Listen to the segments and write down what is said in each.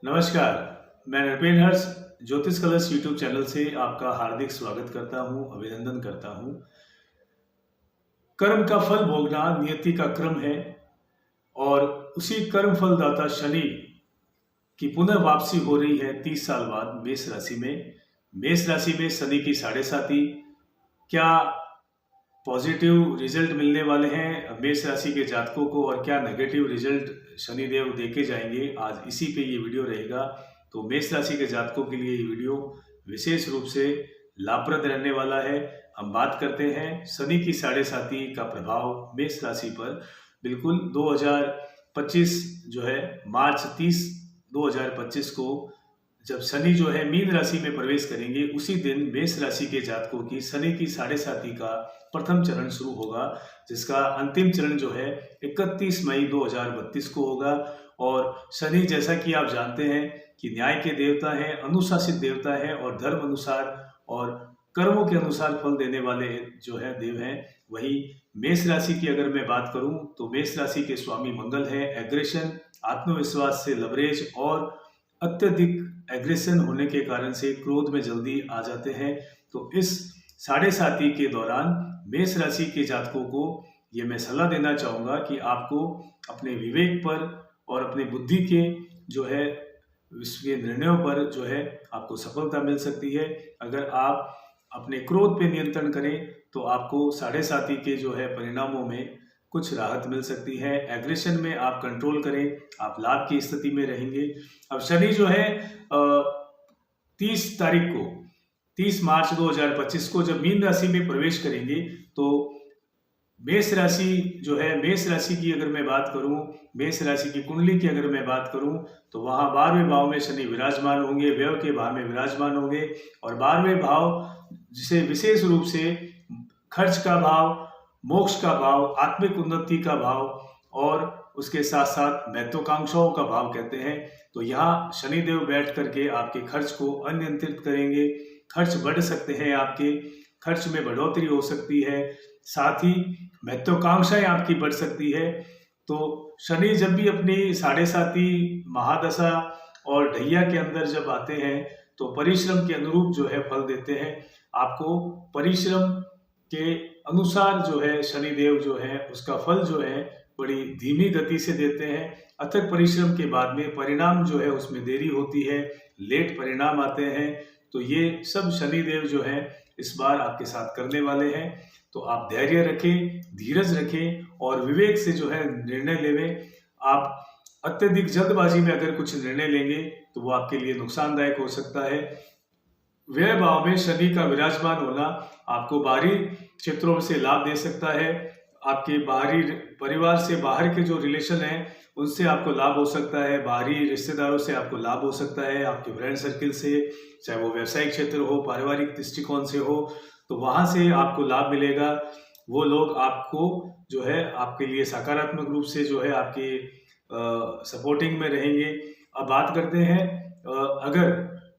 नमस्कार। मैं नृपेन हर्ष ज्योतिष कलश यूट्यूब चैनल से आपका हार्दिक स्वागत करता हूं, अभिनंदन करता हूं। कर्म का फल भोगना नियति का क्रम है और उसी कर्म फलदाता शनि की पुनः वापसी हो रही है 30 साल बाद मेष राशि में। मेष राशि में शनि की साढ़े साती, क्या पॉजिटिव रिजल्ट मिलने वाले हैं मेष राशि के जातकों को और क्या नेगेटिव रिजल्ट शनिदेव देके जाएंगे, आज इसी पे ये वीडियो रहेगा। तो मेष राशि के जातकों के लिए ये वीडियो विशेष रूप से लाभप्रद रहने वाला है। हम बात करते हैं शनि की साढ़े साती का प्रभाव मेष राशि पर। बिल्कुल 2025 जो है मार्च 30 2025 को जब शनि जो है मीन राशि में प्रवेश करेंगे, उसी दिन मेष राशि के जातकों की शनि की साढ़े साती का प्रथम चरण शुरू होगा, जिसका अंतिम चरण जो है 31 मई 2032 को होगा। और शनि, जैसा कि आप जानते हैं कि न्याय के देवता हैं, अनुशासित देवता है और धर्म अनुसार और कर्मों के अनुसार फल देने वाले जो है देव हैं। वही मेष राशि की अगर मैं बात करूं तो मेष राशि के स्वामी मंगल है। एग्रेशन, आत्मविश्वास से लवरेज और अत्यधिक एग्रेशन होने के कारण से क्रोध में जल्दी आ जाते हैं। तो इस साढ़े साती के दौरान मेष राशि के जातकों को ये मैं सलाह देना चाहूँगा कि आपको अपने विवेक पर और अपनी बुद्धि के जो है इसके निर्णयों पर जो है आपको सफलता मिल सकती है। अगर आप अपने क्रोध पे नियंत्रण करें तो आपको साढ़े साती के जो है परिणामों में कुछ राहत मिल सकती है। एग्रेशन में आप कंट्रोल करें, आप लाभ की स्थिति में रहेंगे। अब शनि जो है 30 मार्च 2025 को जब मीन राशि में प्रवेश करेंगे तो मेष राशि जो है, मेष राशि की अगर मैं बात करूं, मेष राशि की कुंडली की अगर मैं बात करूं तो वहां 12वें भाव में शनि विराजमान होंगे, व्यय के भाव में विराजमान होंगे। और 12वें भाव जिसे विशेष रूप से खर्च का भाव, मोक्ष का भाव, आत्मिक उन्नति का भाव और उसके साथ साथ महत्वाकांक्षाओं का भाव कहते हैं। तो यहाँ शनिदेव बैठ करके आपके खर्च को अनियंत्रित करेंगे। खर्च बढ़ सकते हैं, आपके खर्च में बढ़ोतरी हो सकती है, साथ ही महत्वाकांक्षाएं आपकी बढ़ सकती है। तो शनि जब भी अपनी साढ़े साती महादशा और ढैया के अंदर जब आते हैं तो परिश्रम के अनुरूप जो है फल देते हैं। आपको परिश्रम के अनुसार जो है शनिदेव जो है उसका फल जो है बड़ी धीमी गति से देते हैं। अथक परिश्रम के बाद में परिणाम जो है उसमें देरी होती है, लेट परिणाम आते हैं। तो ये सब शनिदेव जो है इस बार आपके साथ करने वाले हैं। तो आप धैर्य रखें, धीरज रखें और विवेक से जो है निर्णय लेवें। आप अत्यधिक जल्दबाजी में अगर कुछ निर्णय लेंगे तो वो आपके लिए नुकसानदायक हो सकता है। व्यय भाव में शनि का विराजमान होना आपको बाहरी क्षेत्रों से लाभ दे सकता है। आपके बाहरी परिवार से बाहर के जो रिलेशन हैं उनसे आपको लाभ हो सकता है, बाहरी रिश्तेदारों से आपको लाभ हो सकता है, आपके फ्रेंड सर्किल से, चाहे वो व्यवसायिक क्षेत्र हो, पारिवारिक दृष्टिकोण से हो, तो वहाँ से आपको लाभ मिलेगा। वो लोग आपको जो है आपके लिए सकारात्मक रूप से जो है आपके सपोर्टिंग में रहेंगे। अब बात करते हैं अगर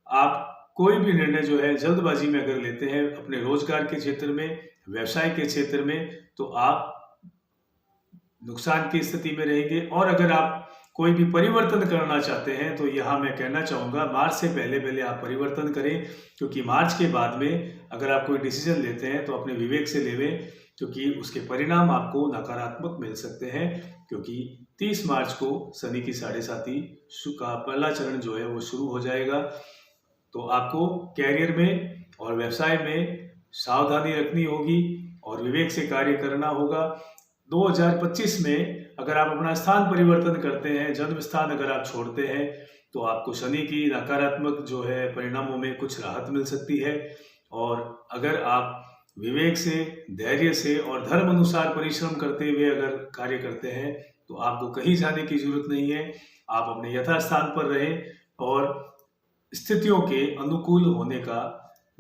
आप कोई भी निर्णय जो है जल्दबाजी में अगर लेते हैं अपने रोजगार के क्षेत्र में, व्यवसाय के क्षेत्र में, तो आप नुकसान की स्थिति में रहेंगे। और अगर आप कोई भी परिवर्तन करना चाहते हैं तो यहाँ मैं कहना चाहूँगा मार्च से पहले पहले आप परिवर्तन करें, क्योंकि मार्च के बाद में अगर आप कोई डिसीजन लेते हैं तो अपने विवेक से लेवें, क्योंकि उसके परिणाम आपको नकारात्मक मिल सकते हैं। क्योंकि 30 मार्च को शनि की साढ़े साती का पहला चरण जो है वो शुरू हो जाएगा। तो आपको कैरियर में और व्यवसाय में सावधानी रखनी होगी और विवेक से कार्य करना होगा। 2025 में अगर आप अपना स्थान परिवर्तन करते हैं, जन्म स्थान अगर आप छोड़ते हैं, तो आपको शनि की नकारात्मक जो है परिणामों में कुछ राहत मिल सकती है। और अगर आप विवेक से, धैर्य से और धर्म अनुसार परिश्रम करते हुए अगर कार्य करते हैं तो आपको कहीं जाने की जरूरत नहीं है। आप अपने यथास्थान पर रहें और स्थितियों के अनुकूल होने का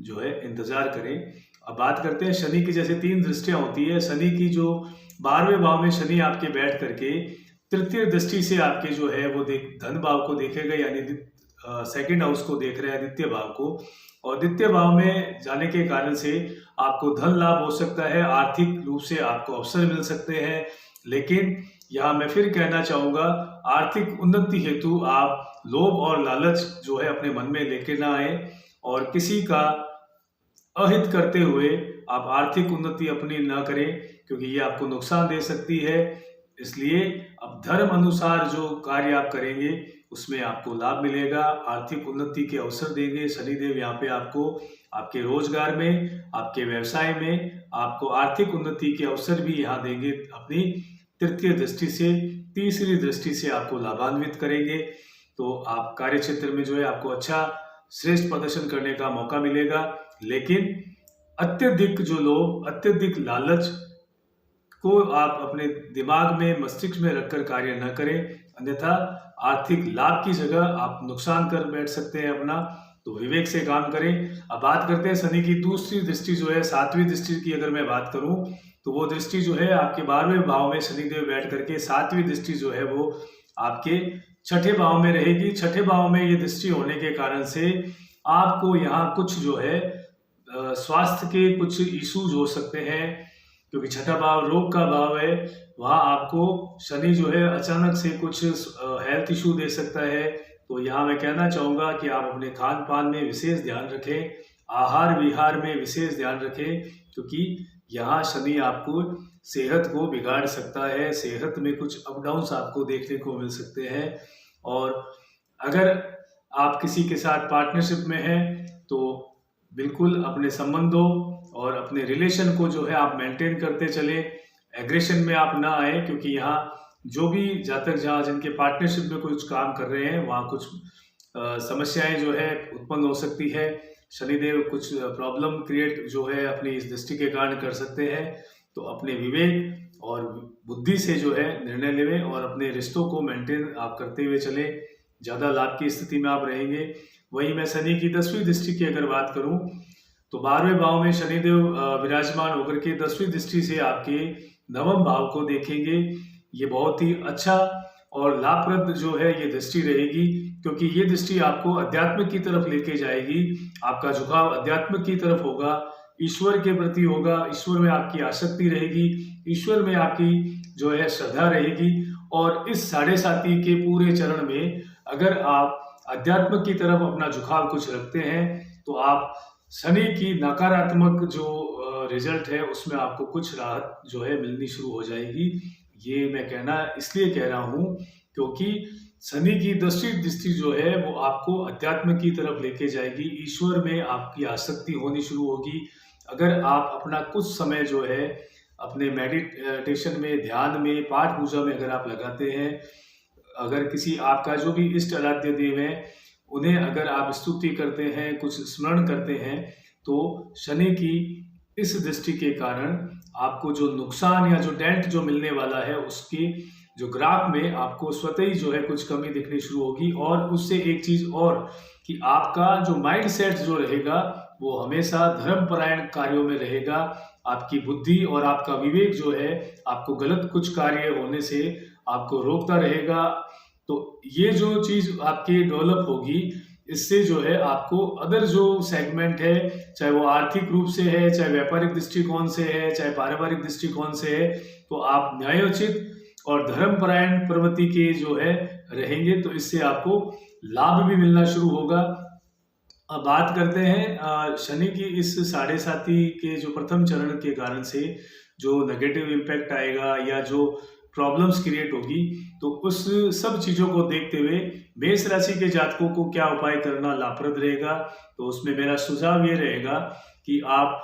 जो है इंतजार करें। अब बात करते हैं शनि की, जैसे 3 दृष्टियां होती है। शनि की जो 12वें भाव में शनि आपके बैठ करके तृतीय दृष्टि से आपके जो है वो धन भाव को देखेगा, यानी सेकंड हाउस को देख रहे हैं, द्वितीय भाव को। और द्वितीय भाव में जाने के कारण से आपको धन लाभ हो सकता है, आर्थिक रूप से आपको अवसर मिल सकते हैं। लेकिन यहाँ मैं फिर कहना चाहूँगा आर्थिक उन्नति हेतु आप लोभ और लालच जो है अपने मन में लेके ना आए और किसी का अहित करते हुए आप आर्थिक उन्नति अपनी ना करें, क्योंकि ये आपको नुकसान दे सकती है। इसलिए अब धर्म अनुसार जो कार्य आप करेंगे उसमें आपको लाभ मिलेगा, आर्थिक उन्नति के अवसर देंगे शनिदेव यहाँ पे आपको। आपके रोजगार में, आपके व्यवसाय में आपको आर्थिक उन्नति के अवसर भी यहाँ देंगे। अपनी तृतीय दृष्टि से, तीसरी दृष्टि से आपको लाभान्वित करेंगे। तो आप कार्य क्षेत्र में जो है आपको अच्छा श्रेष्ठ प्रदर्शन करने का मौका मिलेगा। लेकिन अत्यधिक जो लोभ, अत्यधिक लालच को आप अपने दिमाग में, मस्तिष्क में रखकर कार्य न करें, अन्यथा आर्थिक लाभ की जगह आप नुकसान कर बैठ सकते हैं अपना। तो विवेक से काम करें। अब बात करते हैं शनि की दूसरी दृष्टि जो है, सातवीं दृष्टि की अगर मैं बात करूं तो वो दृष्टि जो है आपके 12वें भाव में शनिदेव बैठ करके, सातवीं दृष्टि जो है वो आपके छठे भाव में रहेगी। छठे भाव में ये दृष्टि होने के कारण से आपको यहाँ कुछ जो है स्वास्थ्य के कुछ इश्यूज हो सकते हैं, क्योंकि छठा भाव रोग का भाव है। वहाँ आपको शनि जो है अचानक से कुछ हेल्थ इशू दे सकता है। तो यहाँ मैं कहना चाहूँगा कि आप अपने खान पान में विशेष ध्यान रखें, आहार विहार में विशेष ध्यान रखें, क्योंकि यहाँ शनि आपको सेहत को बिगाड़ सकता है। सेहत में कुछ अप डाउन्स आपको देखने को मिल सकते हैं। और अगर आप किसी के साथ पार्टनरशिप में हैं तो बिल्कुल अपने संबंधों और अपने रिलेशन को जो है आप मेंटेन करते चले, एग्रेशन में आप ना आए, क्योंकि यहाँ जो भी जातक जहाँ जिनके पार्टनरशिप में कुछ काम कर रहे हैं वहाँ कुछ समस्याएं जो है उत्पन्न हो सकती है। शनिदेव कुछ प्रॉब्लम क्रिएट जो है अपनी इस दृष्टि के कारण कर सकते हैं। तो अपने विवेक और बुद्धि से जो है निर्णय लें और अपने रिश्तों को मेंटेन आप करते हुए चले, ज़्यादा लाभ की स्थिति में आप रहेंगे। वहीं मैं शनि की 10वीं दृष्टि की अगर बात करूं तो 12वें भाव में शनिदेव विराजमान होकर के 10वीं दृष्टि से आपके 9वें भाव को देखेंगे। ये बहुत ही अच्छा और लाभप्रद जो है ये दृष्टि रहेगी, क्योंकि ये दृष्टि आपको अध्यात्म की तरफ लेके जाएगी। आपका झुकाव अध्यात्म की तरफ होगा, ईश्वर के प्रति होगा, ईश्वर में आपकी आसक्ति रहेगी, ईश्वर में आपकी जो है श्रद्धा रहेगी। और इस साढ़े साती के पूरे चरण में अगर आप अध्यात्म की तरफ अपना झुकाव कुछ रखते हैं तो आप शनि की नकारात्मक जो रिजल्ट है उसमें आपको कुछ राहत जो है मिलनी शुरू हो जाएगी। ये मैं कहना इसलिए कह रहा हूँ क्योंकि शनि की 10वीं दृष्टि जो है वो आपको अध्यात्म की तरफ लेके जाएगी, ईश्वर में आपकी आसक्ति होनी शुरू होगी। अगर आप अपना कुछ समय जो है अपने मेडिटेशन में, ध्यान में, पाठ पूजा में अगर आप लगाते हैं, अगर किसी आपका जो भी इष्ट आराध्य देव है उन्हें अगर आप स्तुति करते हैं, कुछ स्मरण करते हैं, तो शनि की इस दृष्टि के कारण आपको जो नुकसान या जो डेंट जो मिलने वाला है उसकी जो ग्राफ में आपको स्वतः ही जो है कुछ कमी दिखनी शुरू होगी। और उससे एक चीज और कि आपका जो माइंड सेट जो रहेगा वो हमेशा धर्मपरायण कार्यों में रहेगा। आपकी बुद्धि और आपका विवेक जो है आपको गलत कुछ कार्य होने से आपको रोकता रहेगा। तो ये जो चीज आपकी डेवलप होगी, इससे जो है आपको अदर जो सेगमेंट है, चाहे वो आर्थिक रूप से है, चाहे व्यापारिक दृष्टिकोण से है, चाहे पारिवारिक दृष्टिकोण से है, तो आप न्यायोचित और धर्मपरायण प्रवृत्ति के जो है रहेंगे, तो इससे आपको लाभ भी मिलना शुरू होगा। अब बात करते हैं शनि की इस साढ़े साती के जो प्रथम चरण के कारण से जो नेगेटिव इम्पैक्ट आएगा या जो प्रॉब्लम्स क्रिएट होगी, तो उस सब चीज़ों को देखते हुए मेष राशि के जातकों को क्या उपाय करना लाभप्रद रहेगा। तो उसमें मेरा सुझाव ये रहेगा कि आप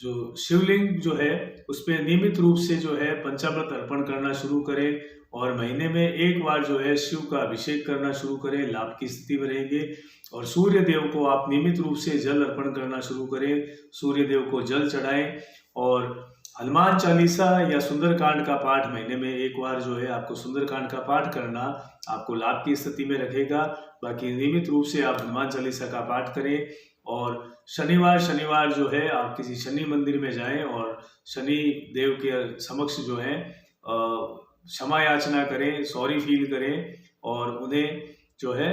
जो शिवलिंग जो है उस पर नियमित रूप से जो है पंचामृत अर्पण करना शुरू करें और महीने में एक बार जो है शिव का अभिषेक करना शुरू करें, लाभ की स्थिति में रहेंगे। और सूर्य देव को आप नियमित रूप से जल अर्पण करना शुरू करें, सूर्य देव को जल चढ़ाएं और हनुमान चालीसा या सुंदरकांड का पाठ महीने में एक बार जो है आपको सुंदरकांड का पाठ करना आपको लाभ की स्थिति में रखेगा। बाकी नियमित रूप से आप हनुमान चालीसा का पाठ करें और शनिवार जो है आप किसी शनि मंदिर में जाएं और शनि देव के समक्ष जो है क्षमा याचना करें, सॉरी फील करें और उन्हें जो है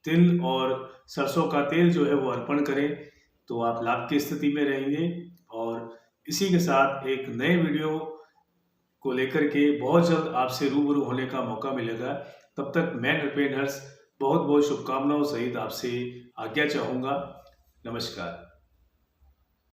तिल और सरसों का तेल जो है वो अर्पण करें, तो आप लाभ की स्थिति में रहेंगे। और इसी के साथ एक नए वीडियो को लेकर के बहुत जल्द आपसे रूबरू होने का मौका मिलेगा। तब तक मैं नृपेंद्र हर्ष बहुत बहुत शुभकामनाओं सहित आपसे आज्ञा चाहूँगा। नमस्कार।